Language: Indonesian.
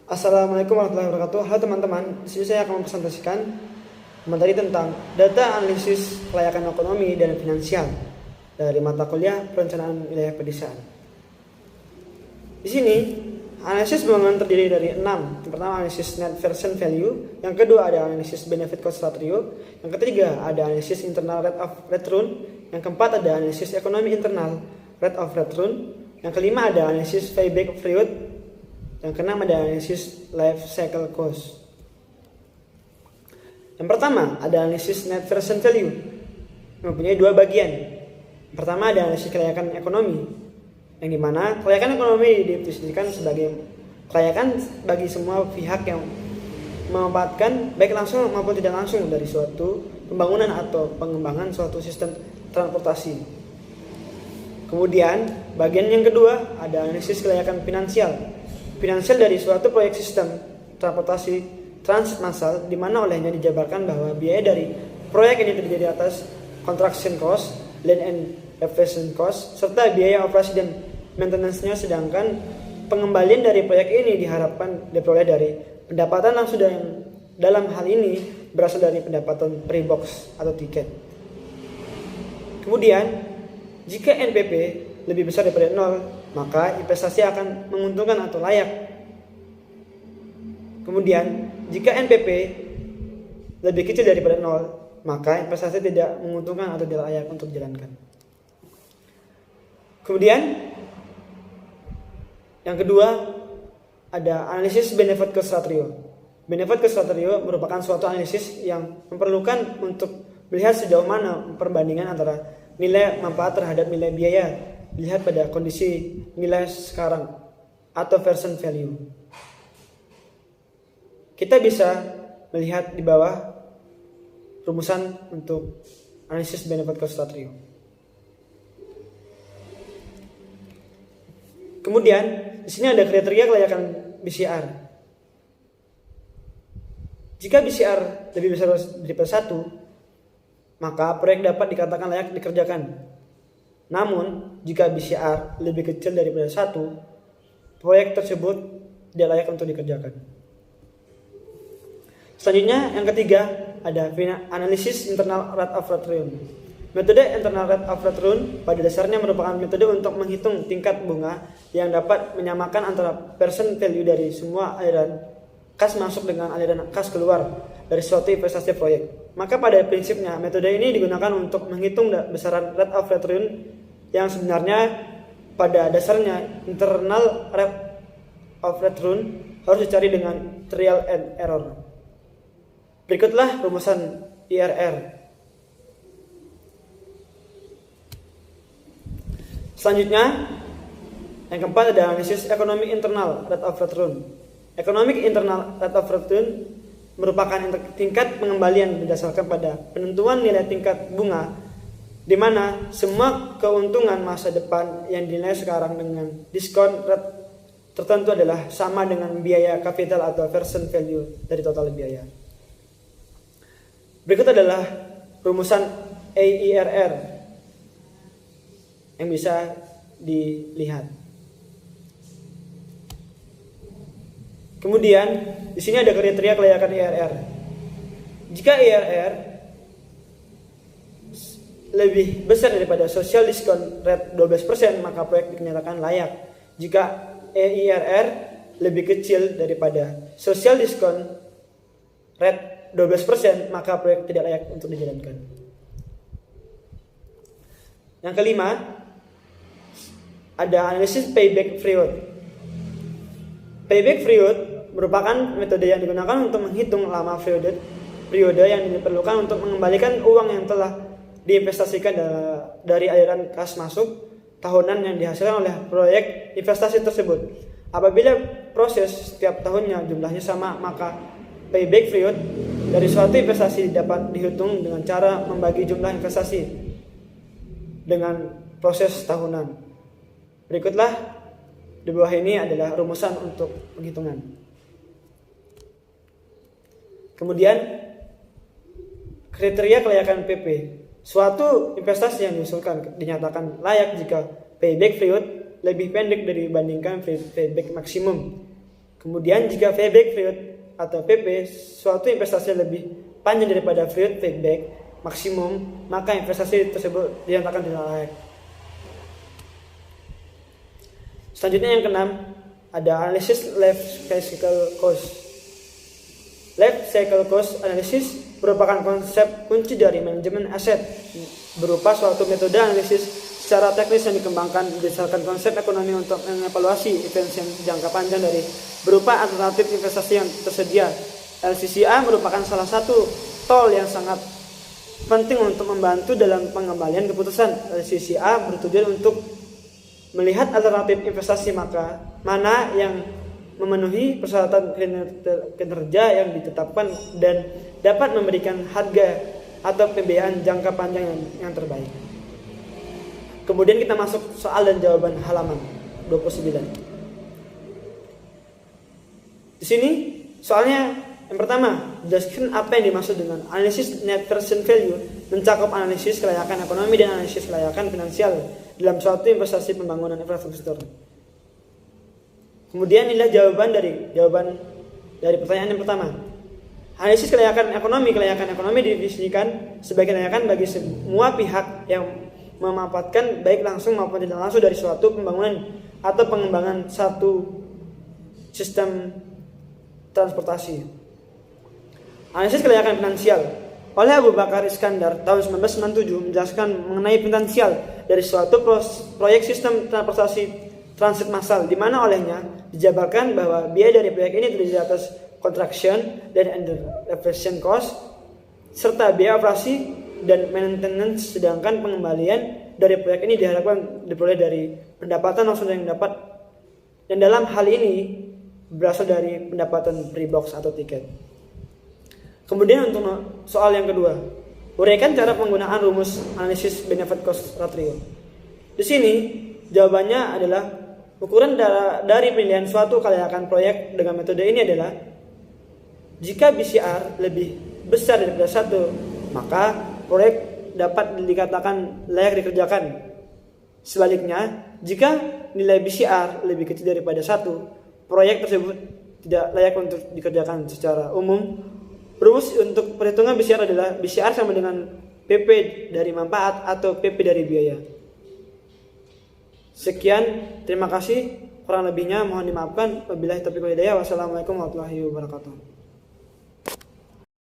Assalamualaikum warahmatullahi wabarakatuh. Halo teman-teman, di sini saya akan mempresentasikan materi tentang data analisis kelayakan ekonomi dan finansial dari mata kuliah perencanaan wilayah pedesaan. Di sini analisis pembangunan terdiri dari 6. Yang pertama analisis net present value, yang kedua ada analisis benefit cost ratio, yang ketiga ada analisis internal rate of return, yang keempat ada analisis ekonomi internal rate of return, yang kelima ada analisis payback period, yang keenam ada analisis life cycle cost. Yang pertama ada analisis net present value, mempunyai dua bagian. Yang pertama ada analisis kelayakan ekonomi, yang dimana kelayakan ekonomi didefinisikan sebagai kelayakan bagi semua pihak yang memanfaatkan baik langsung maupun tidak langsung dari suatu pembangunan atau pengembangan suatu sistem transportasi. Kemudian bagian yang kedua ada analisis kelayakan finansial dari suatu proyek sistem transportasi transit massal, di mana olehnya dijabarkan bahwa biaya dari proyek ini terdiri atas construction cost, land and development cost, serta biaya operasi dan maintenance-nya, sedangkan pengembalian dari proyek ini diharapkan diperoleh dari pendapatan yang dalam hal ini berasal dari pendapatan per box atau tiket. Kemudian, jika NPV lebih besar daripada 0, maka investasi akan menguntungkan atau layak. Kemudian, jika NPV lebih kecil daripada 0, maka investasi tidak menguntungkan atau tidak layak untuk dijalankan. Kemudian, yang kedua ada analisis benefit cost ratio. Benefit cost ratio merupakan suatu analisis yang memerlukan untuk melihat sejauh mana perbandingan antara nilai manfaat terhadap nilai biaya dilihat pada kondisi nilai sekarang atau present value. Kita bisa melihat di bawah rumusan untuk analisis benefit cost ratio. Kemudian di sini ada kriteria kelayakan BCR. Jika BCR lebih besar daripada 1, maka proyek dapat dikatakan layak dikerjakan. Namun, jika BCR lebih kecil daripada 1, proyek tersebut tidak layak untuk dikerjakan. Selanjutnya, yang ketiga, ada analisis internal rate of return. Metode internal rate of return pada dasarnya merupakan metode untuk menghitung tingkat bunga yang dapat menyamakan antara present value dari semua aliran kas masuk dengan aliran kas keluar dari suatu investasi proyek. Maka pada prinsipnya metode ini digunakan untuk menghitung besaran rate of return yang sebenarnya pada dasarnya internal rate of return harus dicari dengan trial and error. Berikutlah rumusan IRR. Selanjutnya, yang keempat ada analisis ekonomi internal rate of return. Economic internal rate of return merupakan tingkat pengembalian berdasarkan pada penentuan nilai tingkat bunga, di mana semua keuntungan masa depan yang dinilai sekarang dengan diskon rate tertentu adalah sama dengan biaya kapital atau present value dari total biaya. Berikut adalah rumusan AIRR yang bisa dilihat. Kemudian di sini ada kriteria kelayakan IRR. Jika IRR lebih besar daripada social discount rate 12%, maka proyek dinyatakan layak. Jika IRR lebih kecil daripada social discount rate 12%, maka proyek tidak layak untuk dijalankan. Yang kelima, ada analisis payback period. Payback period merupakan metode yang digunakan untuk menghitung lama periode yang diperlukan untuk mengembalikan uang yang telah diinvestasikan dari aliran kas masuk tahunan yang dihasilkan oleh proyek investasi tersebut. Apabila proses setiap tahunnya jumlahnya sama, maka payback period dari suatu investasi dapat dihitung dengan cara membagi jumlah investasi dengan proses tahunan. Berikutlah di bawah ini adalah rumusan untuk penghitungan. Kemudian kriteria kelayakan PP. Suatu investasi yang diusulkan dinyatakan layak jika payback period lebih pendek dibandingkan payback maksimum. Kemudian jika payback period atau PP suatu investasi lebih panjang daripada period payback maksimum, maka investasi tersebut dinyatakan tidak layak. Selanjutnya yang keenam, ada analisis life cycle cost. Life cycle cost analysis merupakan konsep kunci dari manajemen aset, berupa suatu metode analisis secara teknis yang dikembangkan berdasarkan konsep ekonomi untuk mengevaluasi efisiensi jangka panjang dari berupa alternatif investasi yang tersedia. LCCA merupakan salah satu tool yang sangat penting untuk membantu dalam pengembalian keputusan. LCCA bertujuan untuk melihat alternatif investasi mana yang memenuhi persyaratan kinerja yang ditetapkan dan dapat memberikan harga atau pembiayaan jangka panjang yang terbaik. Kemudian kita masuk soal dan jawaban halaman 29. Di sini soalnya yang pertama, jelaskan apa yang dimaksud dengan analisis net present value, mencakup analisis kelayakan ekonomi dan analisis kelayakan finansial dalam suatu investasi pembangunan infrastruktur. Kemudian inilah jawaban dari pertanyaan yang pertama. Analisis kelayakan ekonomi didefinisikan sebagai kelayakan bagi semua pihak yang memanfaatkan baik langsung maupun tidak langsung dari suatu pembangunan atau pengembangan satu sistem transportasi. Analisis kelayakan finansial oleh Abu Bakar Iskandar tahun 1997 menjelaskan mengenai finansial dari suatu proyek sistem transportasi transit massal, di mana olehnya dijabarkan bahwa biaya dari proyek ini terdiri atas construction dan operation cost serta biaya operasi dan maintenance, sedangkan pengembalian dari proyek ini diharapkan diperoleh dari pendapatan langsung yang dapat, dan dalam hal ini berasal dari pendapatan pre-box atau tiket. Kemudian untuk soal yang kedua, uraikan cara penggunaan rumus analisis benefit cost ratio. Di sini jawabannya adalah ukuran dari penilaian suatu kelayakan proyek dengan metode ini adalah jika BCR lebih besar daripada 1, maka proyek dapat dikatakan layak dikerjakan. Sebaliknya, jika nilai BCR lebih kecil daripada 1, proyek tersebut tidak layak untuk dikerjakan secara umum. Rumus untuk perhitungan BCR adalah BCR sama dengan PP dari manfaat atau PP dari biaya. Sekian, terima kasih. Kurang lebihnya mohon dimaafkan. Wabillahi taufiq wal hidayah. Wassalamualaikum warahmatullahi wabarakatuh.